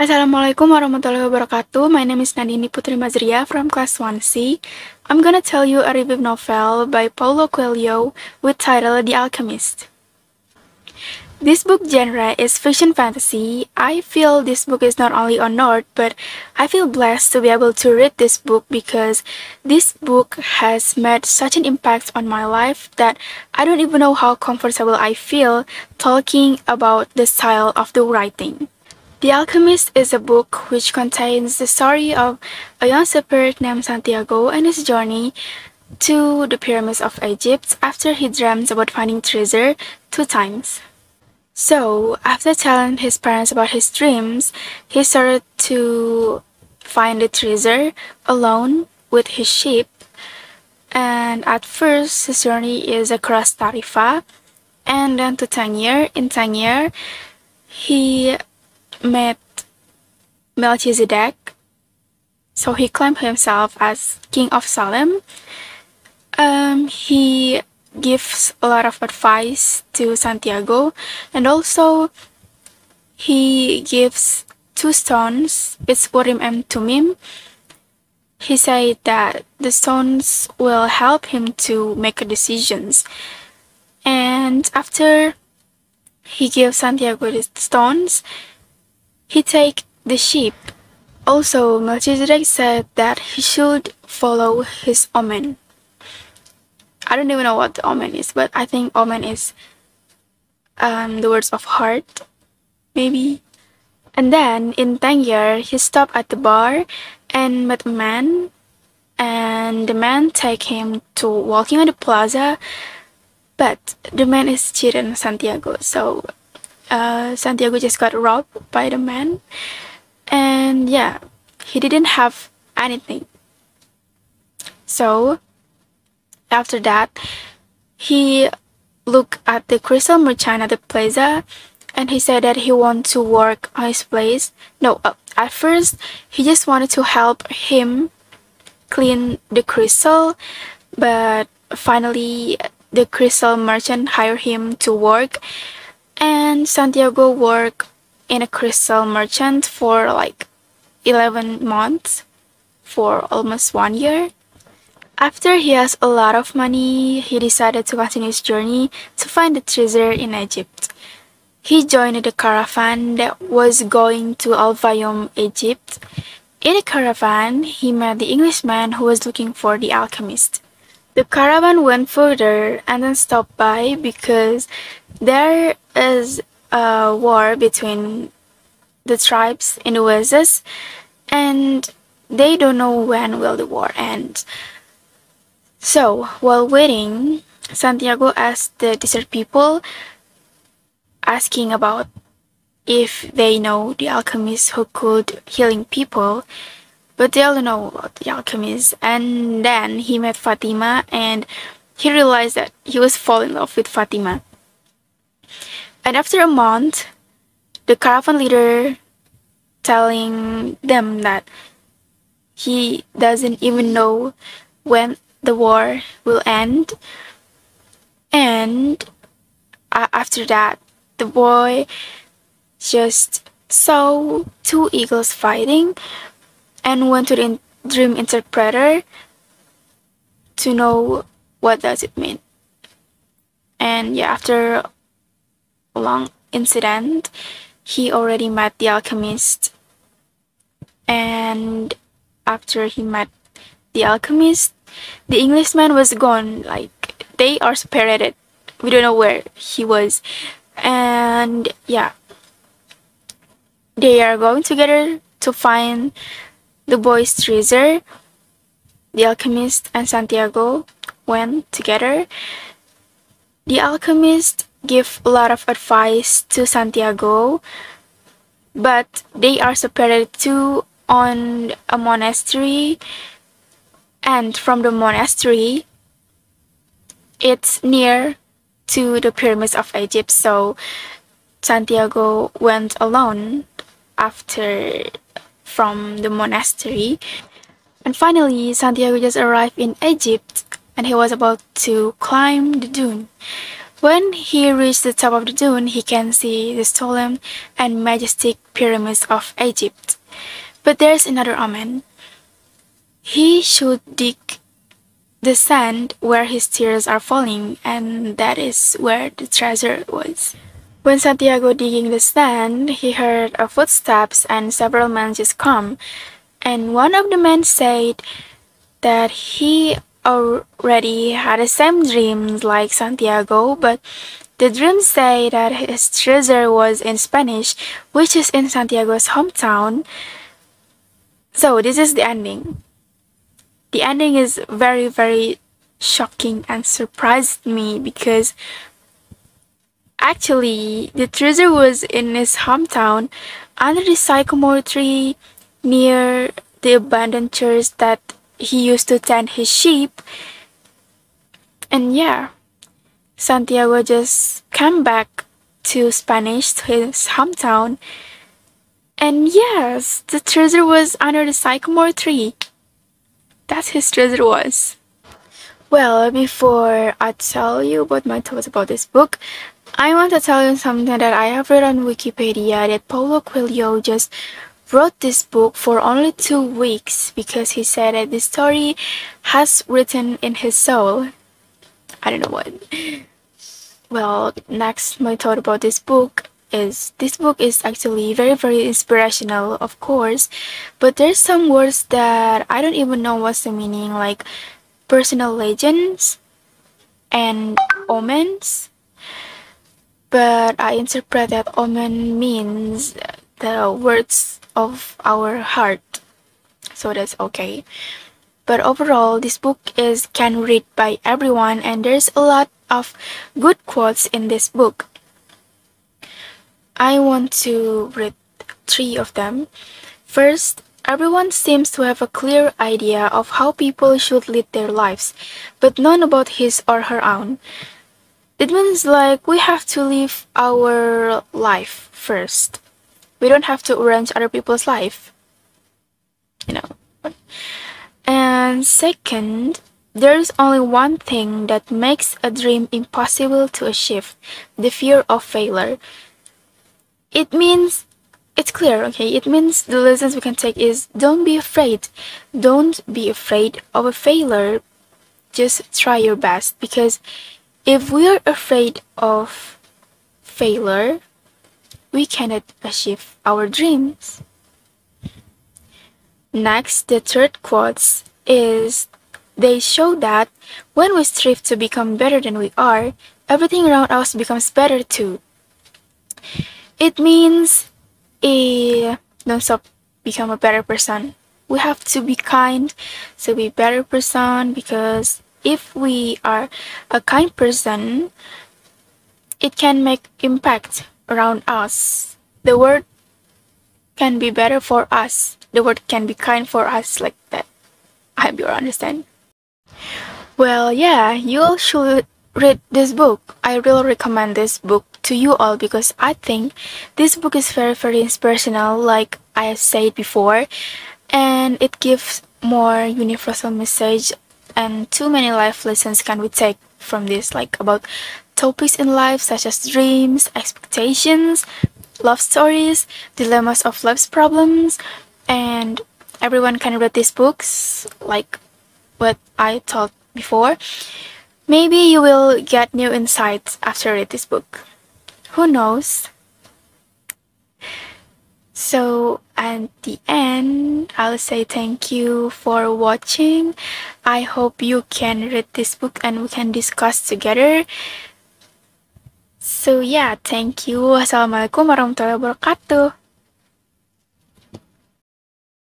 Assalamualaikum warahmatullahi wabarakatuh. My name is Nandini Putri Mazria from class 1C. I'm gonna tell you a review novel by Paulo Coelho with title The Alchemist. This book genre is fiction fantasy. I feel this book is not only honored, but I feel blessed to be able to read this book because this book has made such an impact on my life that I don't even know how comfortable I feel talking about the style of the writing. The Alchemist is a book which contains the story of a young shepherd named Santiago and his journey to the pyramids of Egypt after he dreamt about finding treasure 2 times. So, after telling his parents about his dreams, he started to find the treasure alone with his sheep. And at first, his journey is across Tarifa, and then to Tangier. In Tangier, he met Melchizedek, so he claimed himself as King of Salem. He gives a lot of advice to Santiago, and also he gives 2 stones. It's Urim and Tumim. He said that the stones will help him to make decisions. And after he gives Santiago the stones, he take the sheep. Also, Melchizedek said that he should follow his omen. I don't even know what the omen is, but I think omen is the words of heart, maybe. And then in Tangier, he stopped at the bar and met a man, and the man take him to walking on the plaza, but the man is cheating Santiago, so Santiago just got robbed by the man, and yeah, he didn't have anything. So after that, he looked at the crystal merchant at the plaza, and he said that he wanted to work on his place. No, at first he just wanted to help him clean the crystal, but finally the crystal merchant hired him to work, and Santiago worked in a crystal merchant for like 11 months, for almost 1 year. After he has a lot of money, he decided to continue his journey to find the treasure in Egypt. He joined the caravan that was going to Al Fayoum, Egypt. In the caravan, he met the Englishman who was looking for the alchemist. The caravan went further and then stopped by because there is a war between the tribes in the Oasis, and they don't know when will the war end. So, while waiting, Santiago asked the desert people, asking about if they know the alchemist who could healing people, but they all know about the alchemist. And then he met Fatima, and he realized that he was falling in love with Fatima. And after a month, the caravan leader telling them that he doesn't even know when the war will end, and after that the boy just saw 2 eagles fighting and went to the dream interpreter to know what does it mean. And yeah, after a long incident, he already met the alchemist, and after he met the alchemist, the Englishman was gone. Like, they are separated. We don't know where he was. And yeah, they are going together to find the boy's treasure. The alchemist and Santiago went together. The alchemist gave a lot of advice to Santiago, but they are separated too on a monastery. And from the monastery, it's near to the pyramids of Egypt, so Santiago went alone after from the monastery. And finally, Santiago just arrived in Egypt, and he was about to climb the dune. When he reached the top of the dune, he can see the solemn and majestic pyramids of Egypt. But there's another omen. He should dig the sand where his tears are falling, and that is where the treasure was. When Santiago digging the sand, he heard a footsteps and several men just come, and one of the men said that he already had the same dreams like Santiago, but the dreams say that his treasure was in Spanish, which is in Santiago's hometown. So this is the ending. The ending is very, very shocking and surprised me because actually the treasure was in his hometown under the sycamore tree near the abandoned church that he used to tend his sheep. And yeah, Santiago just came back to Spanish, to his hometown. And yes, the treasure was under the sycamore tree. That's his treasure was. Well, before I tell you about my thoughts about this book, I want to tell you something that I have read on Wikipedia that Paulo Coelho just wrote this book for only 2 weeks because he said that the story has written in his soul. I don't know what. Well, next my thought about this book is actually very, very inspirational, of course, but there's some words that I don't even know what's the meaning, like personal legends and omens. But I interpret that omen means the words of our heart, so that's okay. But overall, this book can read by everyone, and there's a lot of good quotes in this book. I want to read 3 of them. First, everyone seems to have a clear idea of how people should lead their lives, but none about his or her own. It means like we have to live our life first. We don't have to arrange other people's life, you know. And second, there's only one thing that makes a dream impossible to achieve: the fear of failure. It means, it's clear, okay? It means the lessons we can take is don't be afraid. Don't be afraid of a failure. Just try your best, because if we are afraid of failure, we cannot achieve our dreams. Next, the third quote is, they show that when we strive to become better than we are, everything around us becomes better too. It means don't stop become a better person. We have to be kind to be a better person, because if we are a kind person, it can make impact around us. The world can be better for us. The world can be kind for us, like that. I hope you understand. Well, yeah, you all should read this book. I really recommend this book to you all because I think this book is very, very inspirational, like I have said before, and it gives more universal message, and too many life lessons can we take from this, like about topics in life such as dreams, expectations, love stories, dilemmas of life's problems, and everyone can read these books like what I told before. Maybe you will get new insights after read this book. Who knows? So at the end, I'll say thank you for watching. I hope you can read this book and we can discuss together. So yeah, thank you. Wassalamualaikum warahmatullahi wabarakatuh.